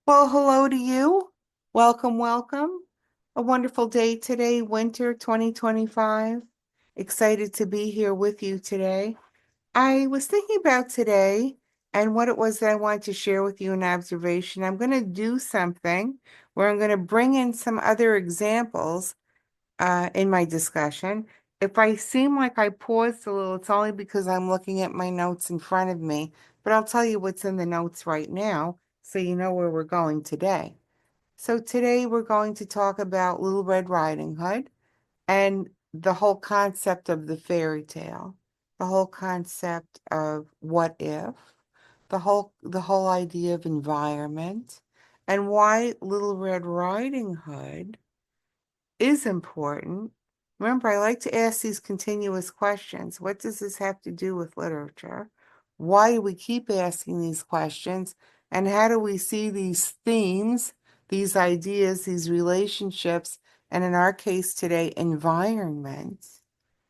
Well, hello to you. Welcome, welcome. A wonderful day today, winter 2025. Excited to be here with you today. I was thinking about today and what it was that I wanted to share with you an observation. I'm going to do something where I'm going to bring in some other examples in my discussion. If I seem like I paused a little, it's only because I'm looking at my notes in front of me, but I'll tell you what's in the notes right now so you know where we're going today. So today we're going to talk about Little Red Riding Hood and the whole concept of the fairy tale, the whole concept of what if, the whole idea of environment, and why Little Red Riding Hood is important. Remember, I like to ask these continuous questions. What does this have to do with literature? Why do we keep asking these questions? And how do we see these themes, these ideas, these relationships, and in our case today, environments?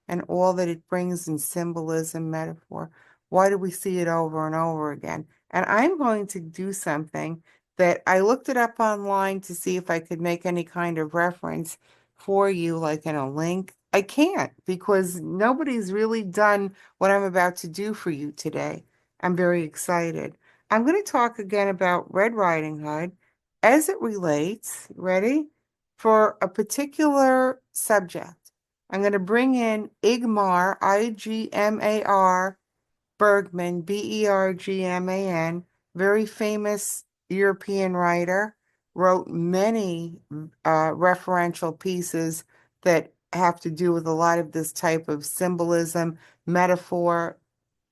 And all that it brings in symbolism, metaphor. Why do we see it over and over again? And I'm going to do something that I looked it up online to see if I could make any kind of reference for you, like in a link. I can't because nobody's really done what I'm about to do for you today. I'm very excited. I'm going to talk again about Red Riding Hood as it relates, ready, for a particular subject. I'm going to bring in Igmar, Igmar Bergman, Bergman, very famous European writer, wrote many referential pieces that have to do with a lot of this type of symbolism, metaphor,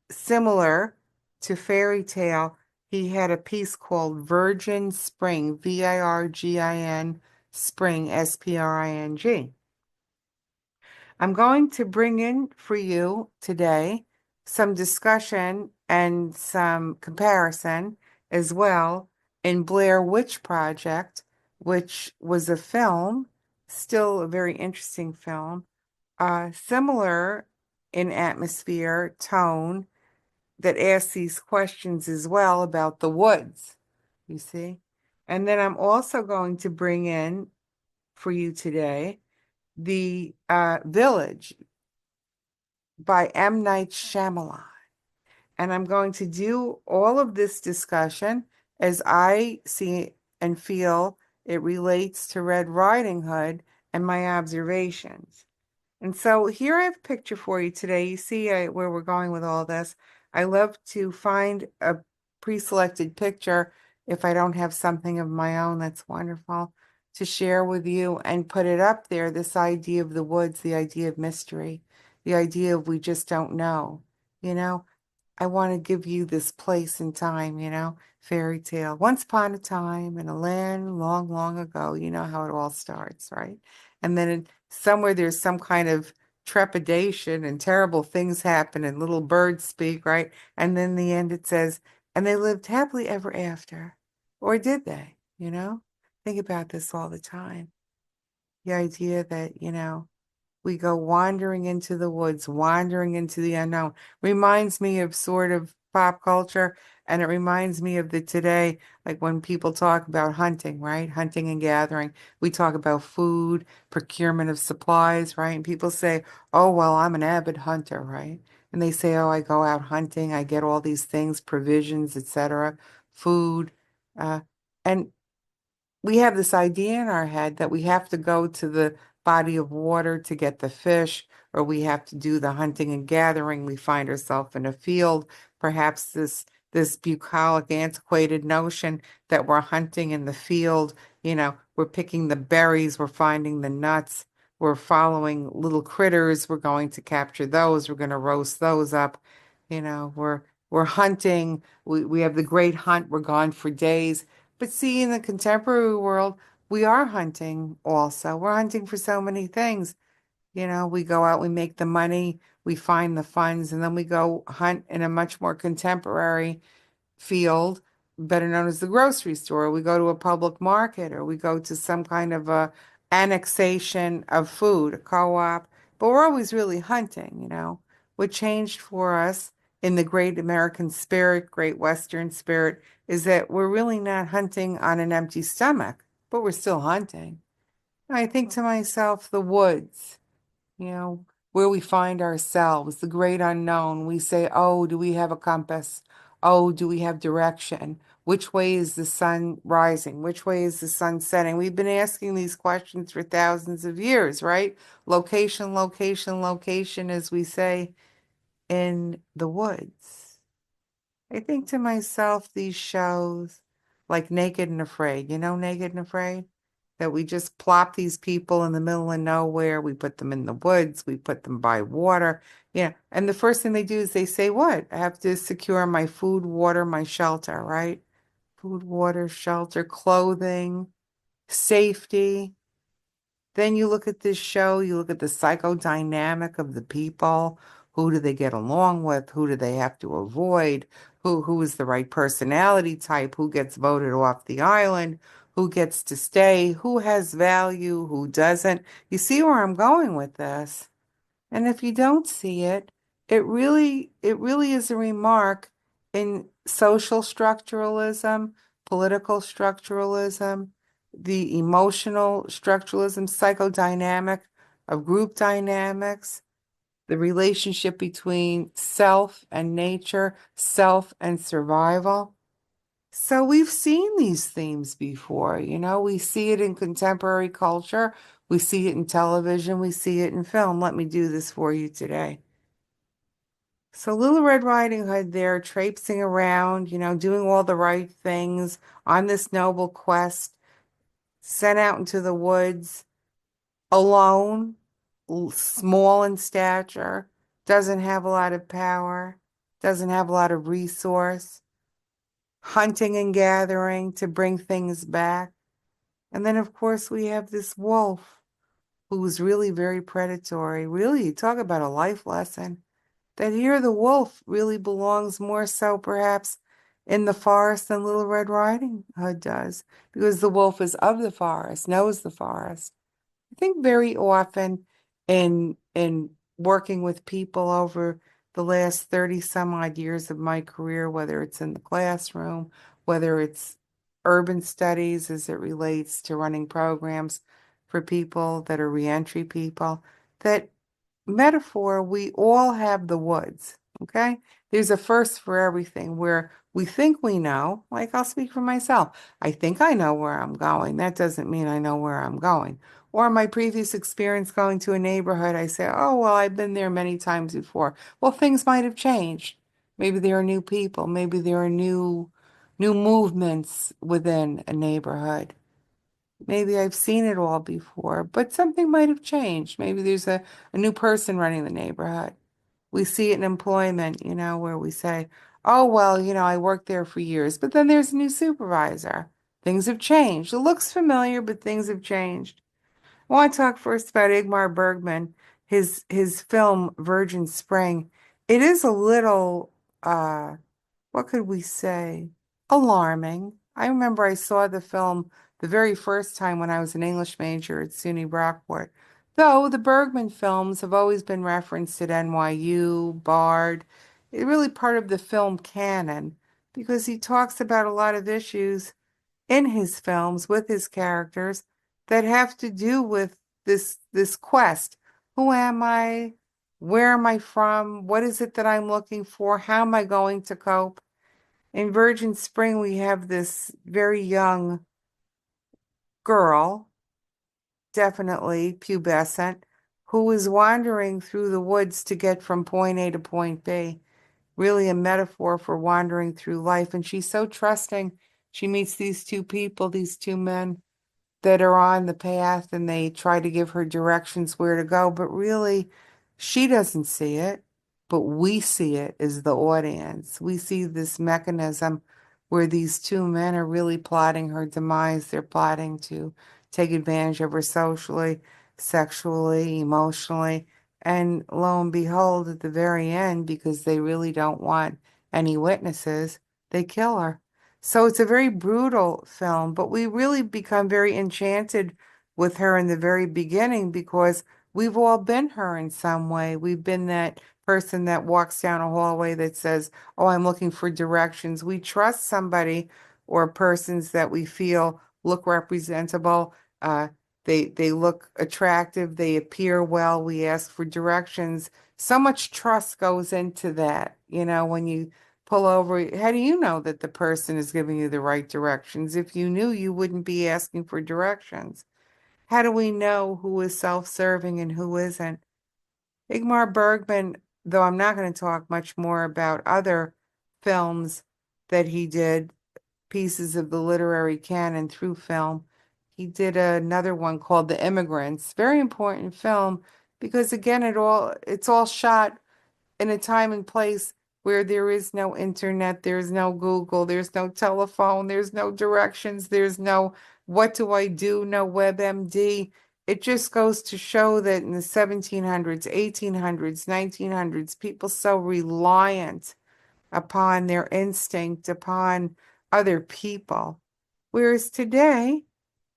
similar to fairy tale. He had a piece called Virgin Spring, Virgin Spring, Spring. I'm going to bring in for you today some discussion and some comparison as well in Blair Witch Project, which was a film, still a very interesting film, similar in atmosphere, tone, that asks these questions as well about the woods, you see? And then I'm also going to bring in for you today the Village by M. Night Shyamalan. And I'm going to do all of this discussion as I see and feel it relates to Red Riding Hood and my observations. And so here I have a picture for you today. You see where we're going with all this. I love to find a pre-selected picture if I don't have something of my own that's wonderful to share with you and put it up there. This idea of the woods, the idea of mystery, the idea of we just don't know. You know, I want to give you this place and time, fairy tale. Once upon a time in a land long, long ago, you know how it all starts, right? And then somewhere there's some kind of trepidation and terrible things happen and little birds speak, right? And then in the end it says, and they lived happily ever after. Or did they? Think about this all the time. The idea that, we go wandering into the woods, wandering into the unknown. Reminds me of sort of pop culture, and it reminds me of the today, like when people talk about hunting, right? Hunting and gathering. We talk about food, procurement of supplies, right? And people say, oh, well, I'm an avid hunter, right? And they say, oh, I go out hunting, I get all these things, provisions, etc., food. Uh, and we have this idea in our head that we have to go to the body of water to get the fish, or we have to do the hunting and gathering. We find ourselves in a field, perhaps this bucolic, antiquated notion that we're hunting in the field. We're picking the berries, we're finding the nuts, we're following little critters, we're going to capture those, we're going to roast those up. We're hunting, we have the great hunt, we're gone for days. But see, in the contemporary world, we are hunting also. We're hunting for so many things. We go out, we make the money, we find the funds, and then we go hunt in a much more contemporary field, better known as the grocery store. We go to a public market or we go to some kind of a annexation of food, a co-op, but we're always really hunting. What changed for us in the great American spirit, great Western spirit, is that we're really not hunting on an empty stomach, but we're still hunting. I think to myself, the woods, you know, where we find ourselves, the great unknown. We say, oh, do we have a compass? Oh, do we have direction? Which way is the sun rising? Which way is the sun setting? We've been asking these questions for thousands of years, right? Location, location, location, as we say in the woods. I think to myself, these shows like Naked and Afraid, you know, Naked and Afraid? That we just plop these people in the middle of nowhere. We put them in the woods. We put them by water. Yeah. And the first thing they do is they say, what? I have to secure my food, water, my shelter, right? Food, water, shelter, clothing, safety. Then you look at this show, you look at the psychodynamic of the people. Who do they get along with? Who do they have to avoid? Who is the right personality type? Who gets voted off the island? Who gets to stay? Who has value? Who doesn't? You see where I'm going with this? And if you don't see it, it really is a remark in social structuralism, political structuralism, the emotional structuralism, psychodynamic of group dynamics, the relationship between self and nature, self and survival. So we've seen these themes before, you know, we see it in contemporary culture, we see it in television, we see it in film. Let me do this for you today. So Little Red Riding Hood there traipsing around, you know, doing all the right things on this noble quest, sent out into the woods alone, small in stature, doesn't have a lot of power, doesn't have a lot of resource, hunting and gathering to bring things back. And then, of course, we have this wolf who's really very predatory. Really, talk about a life lesson. That here the wolf really belongs more so, perhaps, in the forest than Little Red Riding Hood does, because the wolf is of the forest, knows the forest. I think very often in working with people over the last 30 some odd years of my career, whether it's in the classroom, whether it's urban studies as it relates to running programs for people that are reentry people, that metaphor, we all have the woods, okay? There's a first for everything where we think we know, like I'll speak for myself. I think I know where I'm going. That doesn't mean I know where I'm going. Or my previous experience going to a neighborhood, I say, oh, well, I've been there many times before. Well, things might have changed. Maybe there are new people. Maybe there are new movements within a neighborhood. Maybe I've seen it all before, but something might have changed. Maybe there's a new person running the neighborhood. We see it in employment, you know, where we say, oh, well, you know, I worked there for years, but then there's a new supervisor. Things have changed. It looks familiar, but things have changed. I want to talk first about Ingmar Bergman, his film Virgin Spring. It is a little what could we say? Alarming. I remember I saw the film the very first time when I was an English major at SUNY Brockport. Though the Bergman films have always been referenced at NYU, Bard, it's really part of the film canon because he talks about a lot of issues in his films with his characters that have to do with this quest. Who am I? Where am I from? What is it that I'm looking for? How am I going to cope? In Virgin Spring, we have this very young girl, definitely pubescent, who is wandering through the woods to get from point A to point B. Really a metaphor for wandering through life. And she's so trusting. She meets these two people, these two men that are on the path, and they try to give her directions where to go, but really she doesn't see it, but we see it as the audience. We see this mechanism where these two men are really plotting her demise. They're plotting to take advantage of her socially, sexually, emotionally, and lo and behold, at the very end, because they really don't want any witnesses, they kill her. So it's a very brutal film, but we really become very enchanted with her in the very beginning because we've all been her in some way. We've been that person that walks down a hallway that says, "Oh, I'm looking for directions." We trust somebody or persons that we feel look representable. Uh, they look attractive. They appear well. We ask for directions. So much trust goes into that. When you pull over, how do you know that the person is giving you the right directions? If you knew, you wouldn't be asking for directions. How do we know who is self-serving and who isn't? Ingmar Bergman, though I'm not going to talk much more about other films that he did, pieces of the literary canon through film, he did another one called The Immigrants. Very important film because again, it's all shot in a time and place where there is no internet, there's no Google, there's no telephone, there's no directions, there's no what do I do, no WebMD. It just goes to show that in the 1700s, 1800s, 1900s, people so reliant upon their instinct, upon other people. Whereas today,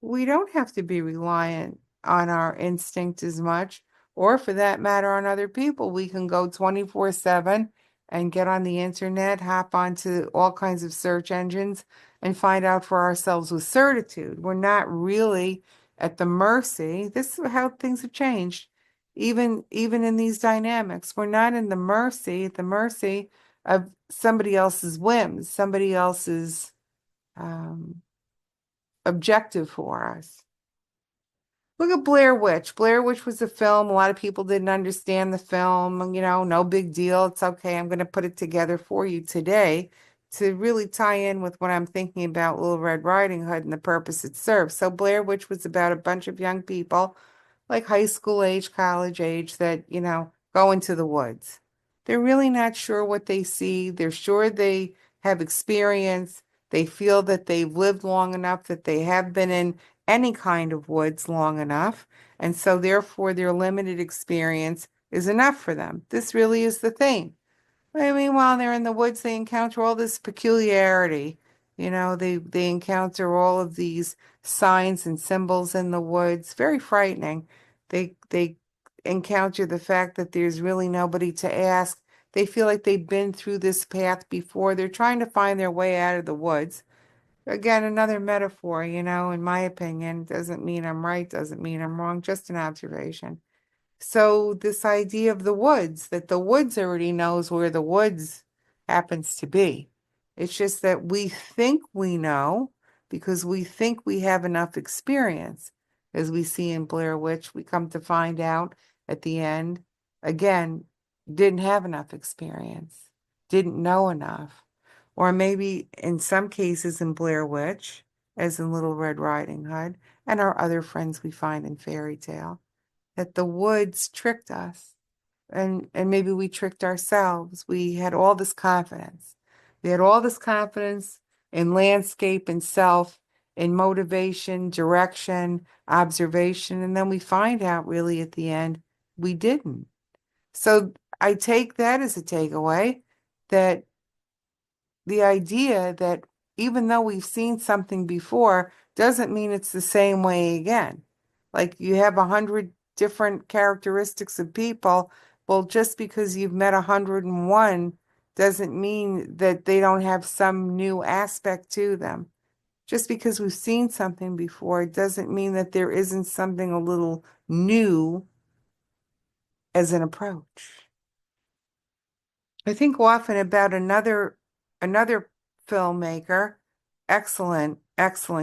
we don't have to be reliant on our instinct as much, or for that matter, on other people. We can go 24/7 and get on the internet, hop onto all kinds of search engines, and find out for ourselves with certitude. We're not really at the mercy. This is how things have changed. Even in these dynamics, we're not at the mercy of somebody else's whims, somebody else's um, objective for us. Look at Blair Witch. Blair Witch was a film. A lot of people didn't understand the film. No big deal. It's okay. I'm going to put it together for you today to really tie in with what I'm thinking about Little Red Riding Hood and the purpose it serves. So Blair Witch was about a bunch of young people, like high school age, college age, that, go into the woods. They're really not sure what they see. They're sure they have experience. They feel that they've lived long enough, that they have been in any kind of woods long enough. And so therefore their limited experience is enough for them. This really is the thing. I mean, while they're in the woods, they encounter all this peculiarity. They encounter all of these signs and symbols in the woods. Very frightening. They encounter the fact that there's really nobody to ask. They feel like they've been through this path before. They're trying to find their way out of the woods. Again, another metaphor, in my opinion, doesn't mean I'm right, doesn't mean I'm wrong, just an observation. So this idea of the woods, that the woods already knows where the woods happens to be. It's just that we think we know because we think we have enough experience. As we see in Blair Witch, we come to find out at the end, again, didn't have enough experience, didn't know enough. Or maybe in some cases in Blair Witch, as in Little Red Riding Hood, and our other friends we find in fairy tale, that the woods tricked us and maybe we tricked ourselves. We had all this confidence. We had all this confidence in landscape and self, in motivation, direction, observation, and then we find out really at the end we didn't. So I take that as a takeaway that the idea that even though we've seen something before doesn't mean it's the same way again. Like you have 100 different characteristics of people. Well, just because you've met 101 doesn't mean that they don't have some new aspect to them. Just because we've seen something before doesn't mean that there isn't something a little new as an approach. I think often about another filmmaker, excellent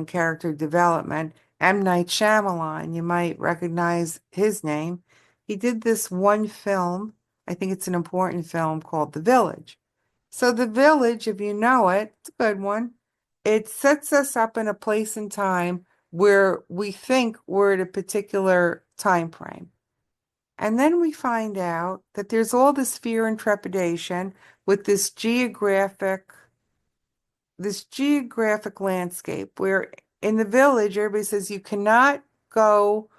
character development, M. Night Shyamalan. You might recognize his name. He did this one film, I think it's an important film called The Village. So The Village, if you know it, it's a good one. It sets us up in a place and time where we think we're at a particular time frame. And then we find out that there's all this fear and trepidation with this geographic landscape where in the village, everybody says you cannot go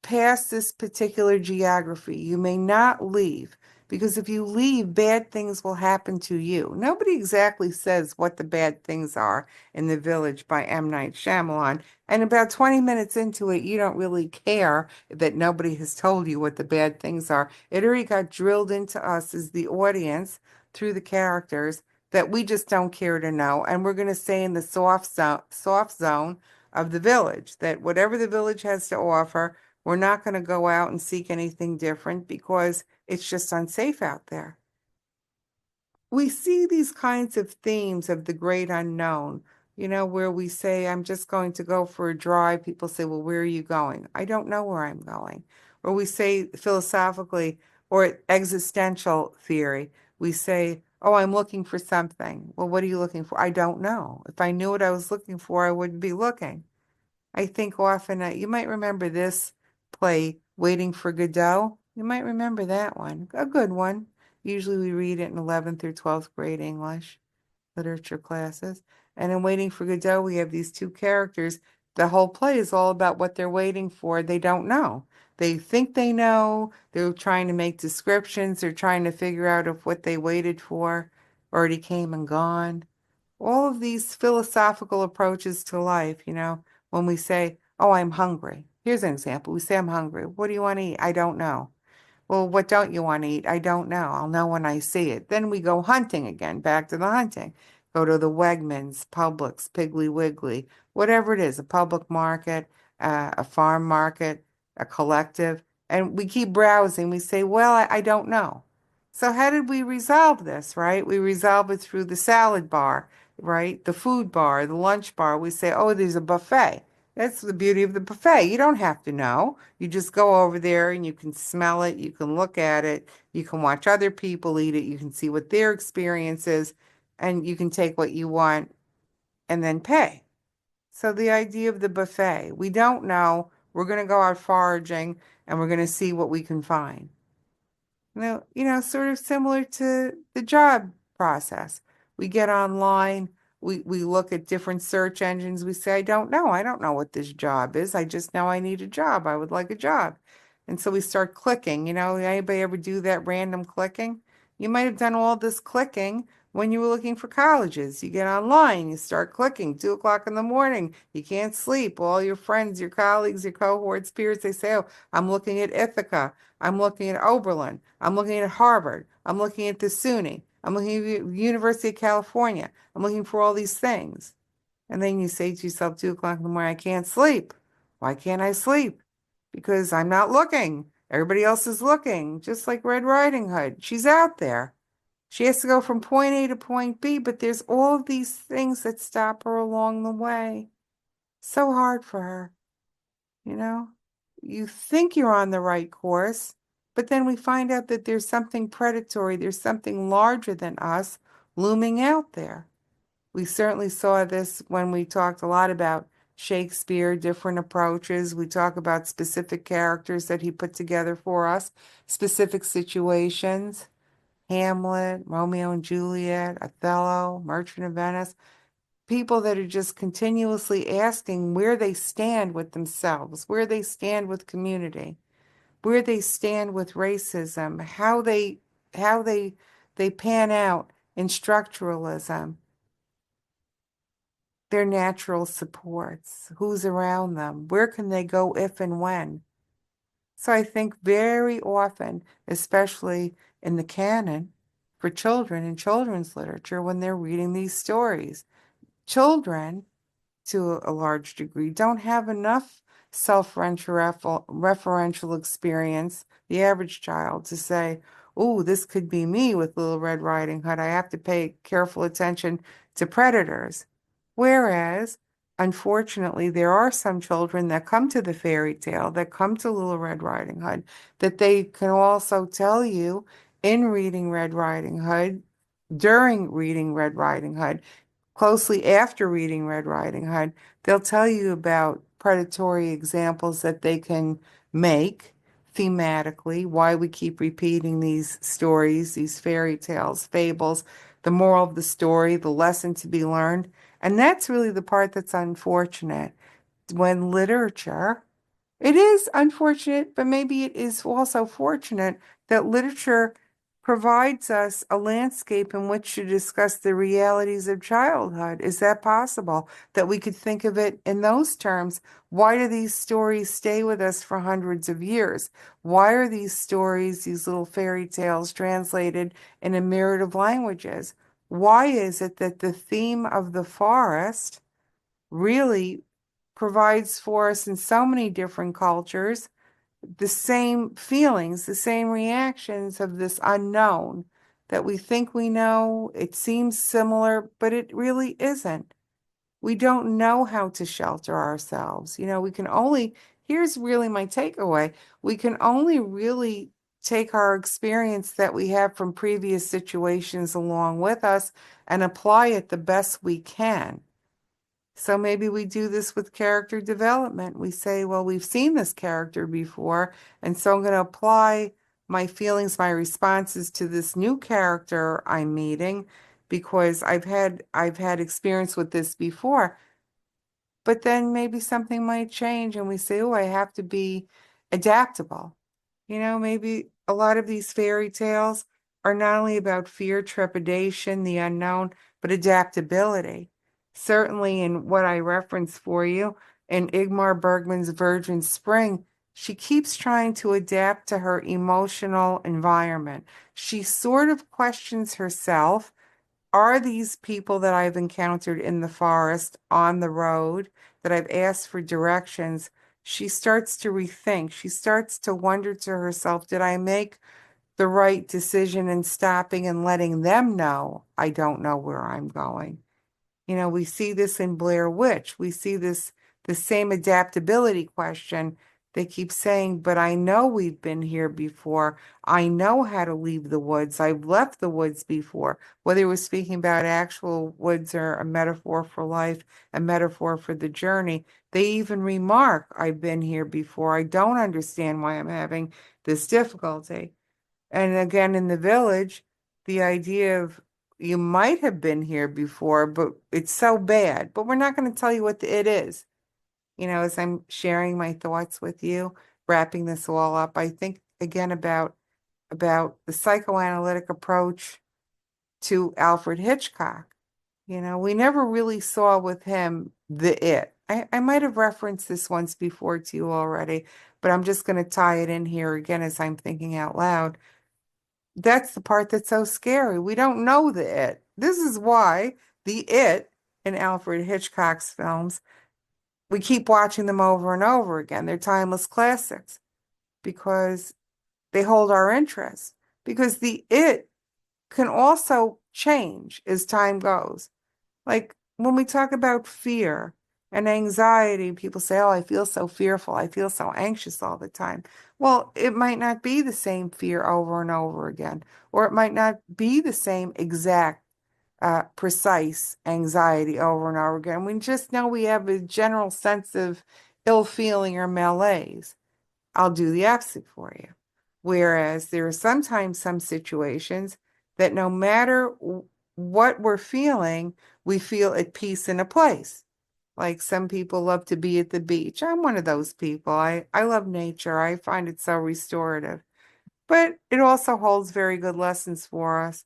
past this particular geography. You may not leave because if you leave, bad things will happen to you. Nobody exactly says what the bad things are in The Village by M. Night Shyamalan. And about 20 minutes into it, you don't really care that nobody has told you what the bad things are. It already got drilled into us as the audience through the characters that we just don't care to know. And we're going to stay in the soft zone of the village, that whatever the village has to offer, we're not going to go out and seek anything different because it's just unsafe out there. We see these kinds of themes of the great unknown, where we say, I'm just going to go for a drive. People say, well, where are you going? I don't know where I'm going. Or we say philosophically or existential theory, we say, oh, I'm looking for something. Well, what are you looking for? I don't know. If I knew what I was looking for, I wouldn't be looking. I think often you might remember this play, Waiting for Godot. You might remember that one, a good one. Usually we read it in 11th or 12th grade English literature classes. And in Waiting for Godot, we have these two characters. The whole play is all about what they're waiting for. They don't know. They think they know. They're trying to make descriptions. They're trying to figure out if what they waited for already came and gone. All of these philosophical approaches to life, when we say, oh, I'm hungry. Here's an example. We say, I'm hungry. What do you want to eat? I don't know. Well, what don't you want to eat? I don't know. I'll know when I see it. Then we go hunting again, back to the hunting. Go to the Wegmans, Publix, Piggly Wiggly, whatever it is, a public market, a farm market, a collective. And we keep browsing. We say, well, I don't know. So how did we resolve this, right? We resolve it through the salad bar, right? The food bar, the lunch bar. We say, oh, there's a buffet. That's the beauty of the buffet. You don't have to know. You just go over there and you can smell it, you can look at it, you can watch other people eat it, you can see what their experience is, and you can take what you want and then pay. So the idea of the buffet, we don't know. We're going to go out foraging and we're going to see what we can find. Sort of similar to the job process. We get online, we look at different search engines. We say, I don't know. I don't know what this job is. I just know I need a job. I would like a job. And so we start clicking. Anybody ever do that random clicking? You might have done all this clicking when you were looking for colleges. You get online, you start clicking, 2 o'clock in the morning. You can't sleep. All your friends, your colleagues, your cohorts, peers, they say, oh, I'm looking at Ithaca. I'm looking at Oberlin. I'm looking at Harvard. I'm looking at the SUNY. I'm looking at the University of California. I'm looking for all these things. And then you say to yourself, 2 o'clock in the morning, I can't sleep. Why can't I sleep? Because I'm not looking. Everybody else is looking, just like Red Riding Hood. She's out there. She has to go from point A to point B, but there's all of these things that stop her along the way. So hard for her, you know? You think you're on the right course, but then we find out that there's something predatory, there's something larger than us looming out there. We certainly saw this when we talked a lot about Shakespeare, different approaches. We talk about specific characters that he put together for us, specific situations. Hamlet, Romeo and Juliet, Othello, Merchant of Venice, people that are just continuously asking where they stand with themselves, where they stand with community, where they stand with racism, how they pan out in structuralism, their natural supports, who's around them, where can they go if and when. So I think very often, especially in the canon for children in children's literature, when they're reading these stories, children, to a large degree, don't have enough self-referential experience, the average child, to say, oh, this could be me with Little Red Riding Hood. I have to pay careful attention to predators. Whereas, unfortunately, there are some children that come to the fairy tale, that come to Little Red Riding Hood, that they can also tell you in reading Red Riding Hood, during reading Red Riding Hood, closely after reading Red Riding Hood, they'll tell you about predatory examples that they can make thematically, why we keep repeating these stories, these fairy tales, fables, the moral of the story, the lesson to be learned. And that's really the part that's unfortunate. When literature, it is unfortunate, but maybe it is also fortunate that literature provides us a landscape in which to discuss the realities of childhood. Is that possible? That we could think of it in those terms? Why do these stories stay with us for hundreds of years? Why are these stories, these little fairy tales, translated in a myriad of languages? Why is it that the theme of the forest really provides for us in so many different cultures the same feelings, the same reactions of this unknown that we think we know? It seems similar, but it really isn't. We don't know how to shelter ourselves. We can only, here's really my takeaway. We can only really take our experience that we have from previous situations along with us and apply it the best we can. So maybe we do this with character development. We say, well, we've seen this character before, and so I'm going to apply my feelings, my responses to this new character I'm meeting because I've had experience with this before. But then maybe something might change and we say, oh, I have to be adaptable. Maybe a lot of these fairy tales are not only about fear, trepidation, the unknown, but adaptability. Certainly in what I referenced for you in Igmar Bergman's Virgin Spring, she keeps trying to adapt to her emotional environment. She sort of questions herself. Are these people that I've encountered in the forest, on the road, that I've asked for directions? She starts to rethink. She starts to wonder to herself, did I make the right decision in stopping and letting them know I don't know where I'm going? We see this in Blair Witch. We see the same adaptability question. They keep saying, but I know we've been here before. I know how to leave the woods. I've left the woods before. Whether it was speaking about actual woods or a metaphor for life, a metaphor for the journey, they even remark, I've been here before. I don't understand why I'm having this difficulty. And again, in the village, the idea of you might have been here before, but it's so bad. But we're not going to tell you what it is. As I'm sharing my thoughts with you, wrapping this all up, I think again about the psychoanalytic approach to Alfred Hitchcock. We never really saw with him the it. I might have referenced this once before to you already, but I'm just going to tie it in here again as I'm thinking out loud. That's the part that's so scary. We don't know the it. This is why the it in Alfred Hitchcock's films, we keep watching them over and over again. They're timeless classics because they hold our interest. Because the it can also change as time goes. Like when we talk about fear and anxiety, people say, oh, I feel so fearful. I feel so anxious all the time. Well, it might not be the same fear over and over again, or it might not be the same exact, precise anxiety over and over again. We just know we have a general sense of ill feeling or malaise. I'll do the opposite for you. Whereas there are sometimes some situations that no matter what we're feeling, we feel at peace in a place. Like some people love to be at the beach. I'm one of those people. I love nature. I find it so restorative. But it also holds very good lessons for us.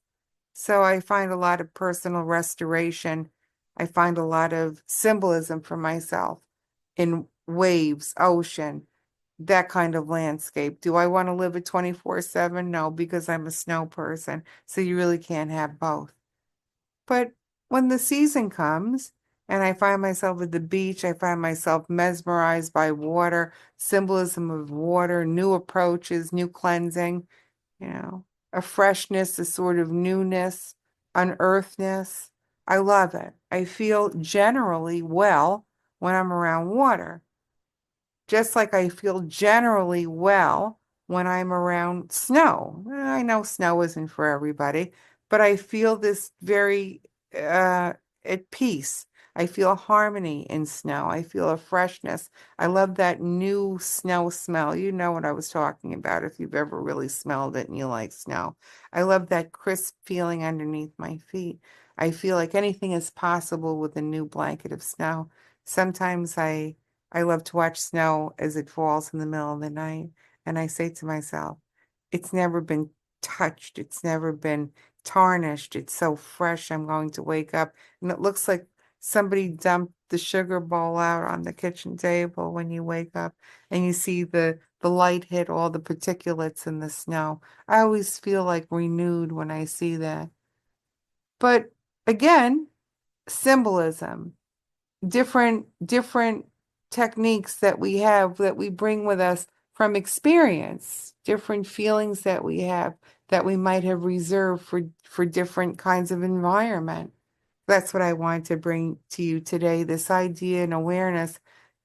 So I find a lot of personal restoration. I find a lot of symbolism for myself in waves, ocean, that kind of landscape. Do I want to live it 24/7? No, because I'm a snow person. So you really can't have both. But when the season comes and I find myself at the beach, I find myself mesmerized by water, symbolism of water, new approaches, new cleansing, a freshness, a sort of newness, unearthness. I love it. I feel generally well when I'm around water. Just like I feel generally well when I'm around snow. I know snow isn't for everybody, but I feel this very at peace. I feel harmony in snow. I feel a freshness. I love that new snow smell. You know what I was talking about if you've ever really smelled it and you like snow. I love that crisp feeling underneath my feet. I feel like anything is possible with a new blanket of snow. Sometimes I love to watch snow as it falls in the middle of the night. And I say to myself, it's never been touched. It's never been tarnished. It's so fresh. I'm going to wake up and it looks like somebody dumped the sugar bowl out on the kitchen table when you wake up and you see the light hit all the particulates in the snow. I always feel like renewed when I see that. But again, symbolism, different techniques that we have that we bring with us from experience, different feelings that we have that we might have reserved for different kinds of environment. That's what I wanted to bring to you today, this idea and awareness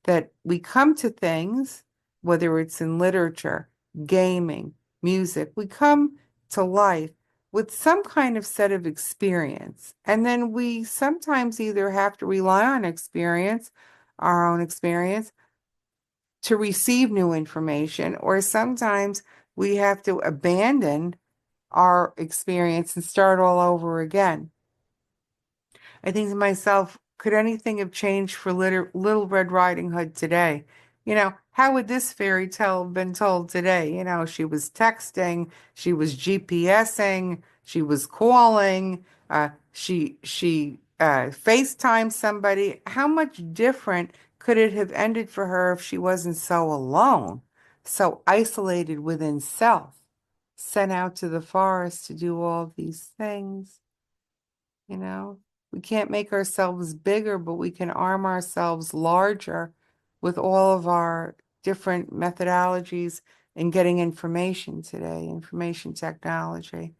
that we come to things, whether it's in literature, gaming, music, we come to life with some kind of set of experience. And then we sometimes either have to rely on experience, our own experience, to receive new information, or sometimes we have to abandon our experience and start all over again. I think to myself, could anything have changed for Little Red Riding Hood today? How would this fairy tale have been told today? She was texting, she was GPSing, she was calling, she FaceTimed somebody. How much different could it have ended for her if she wasn't so alone, so isolated within self, sent out to the forest to do all these things? You know, we can't make ourselves bigger, but we can arm ourselves larger with all of our different methodologies in getting information today, information technology.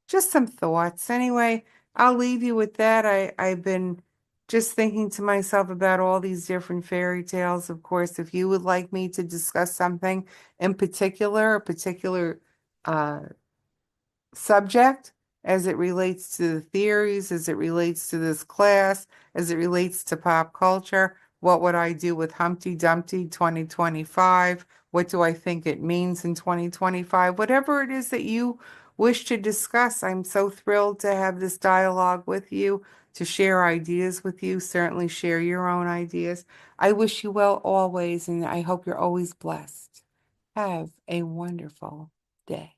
Just some thoughts. Anyway, I'll leave you with that. I've been just thinking to myself about all these different fairy tales. Of course, if you would like me to discuss something in particular, a particular uh, subject as it relates to the theories, as it relates to this class, as it relates to pop culture. What would I do with Humpty Dumpty 2025? What do I think it means in 2025? Whatever it is that you wish to discuss, I'm so thrilled to have this dialogue with you, to share ideas with you, certainly share your own ideas. I wish you well always, and I hope you're always blessed. Have a wonderful day.